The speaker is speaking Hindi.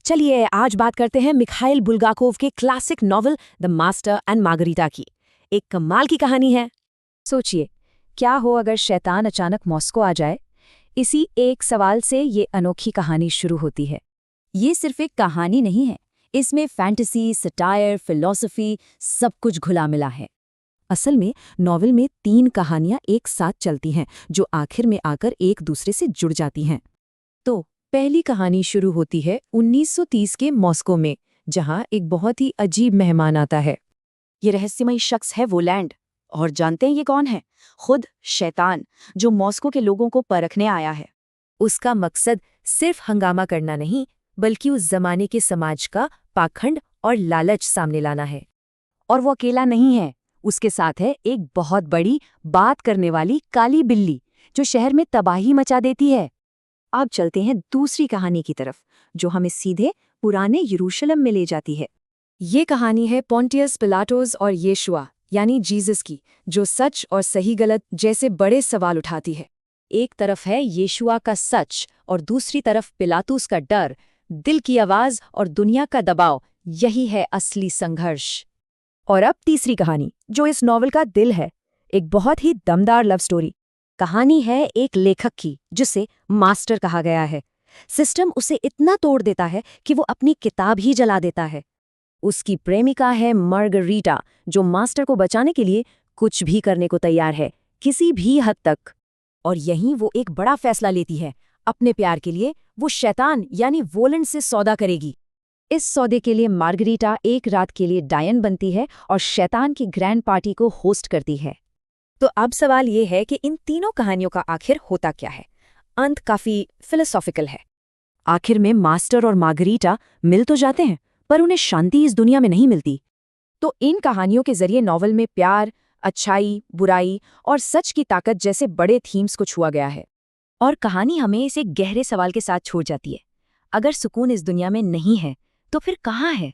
चलिए आज बात करते हैं मिखाइल बुल्गाकोव के classic novel the Master and Margarita की। एक कमाल की कहानी है। सोचिए, क्या हो अगर शैतान अचानक मॉस्को आ जाए। इसी एक सवाल से ये अनोखी कहानी शुरू होती है। ये सिर्फ एक कहानी नहीं है, इसमें फैंटेसी, सटायर, फिलॉसफी सब कुछ घुला मिला है। असल में नॉवल में 3 कहानियां एक साथ चलती हैं जो आखिर में आकर एक दूसरे से जुड़ जाती हैं। तो पहली कहानी शुरू होती है 1930 के मॉस्को में, जहां एक बहुत ही अजीब मेहमान आता है। ये रहस्यमयी शख्स है वोलैंड। और जानते हैं ये कौन है? खुद शैतान, जो मॉस्को के लोगों को परखने आया है। उसका मकसद सिर्फ हंगामा करना नहीं, बल्कि उस जमाने के समाज का पाखंड और लालच सामने लाना है। और वो अकेला नहीं है, उसके साथ है एक बहुत बड़ी बात करने वाली काली बिल्ली, जो शहर में तबाही मचा देती है। अब चलते हैं दूसरी कहानी की तरफ, जो हमें सीधे पुराने यरूशलेम में ले जाती है। ये कहानी है पोंटियस पिलाटोस और यीशुआ यानी जीसस की, जो सच और सही गलत जैसे बड़े सवाल उठाती है। एक तरफ है यीशुआ का सच और दूसरी तरफ पिलातुस का डर, दिल की आवाज और दुनिया का दबाव। यही है असली संघर्ष। और अब तीसरी कहानी, जो इस नॉवल का दिल है, एक बहुत ही दमदार लव स्टोरी। कहानी है एक लेखक की जिसे मास्टर कहा गया है। सिस्टम उसे इतना तोड़ देता है कि वो अपनी किताब ही जला देता है। उसकी प्रेमिका है मार्गरीटा, जो मास्टर को बचाने के लिए कुछ भी करने को तैयार है, किसी भी हद तक। और यहीं वो एक बड़ा फैसला लेती है। अपने प्यार के लिए वो शैतान यानी वोलेंड से सौदा करेगी। इस सौदे के लिए मार्गरीटा एक रात के लिए डायन बनती है और शैतान की ग्रैंड पार्टी को होस्ट करती है। तो अब सवाल ये है कि इन तीनों कहानियों का आखिर होता क्या है। अंत काफी फिलोसॉफिकल है। आखिर में मास्टर और मार्गरीटा मिल तो जाते हैं, पर उन्हें शांति इस दुनिया में नहीं मिलती। तो इन कहानियों के जरिए नॉवल में प्यार, अच्छाई, बुराई और सच की ताकत जैसे बड़े थीम्स को छुआ गया है। और कहानी हमें इसे गहरे सवाल के साथ छोड़ जाती है। अगर सुकून इस दुनिया में नहीं है, तो फिर कहाँ है?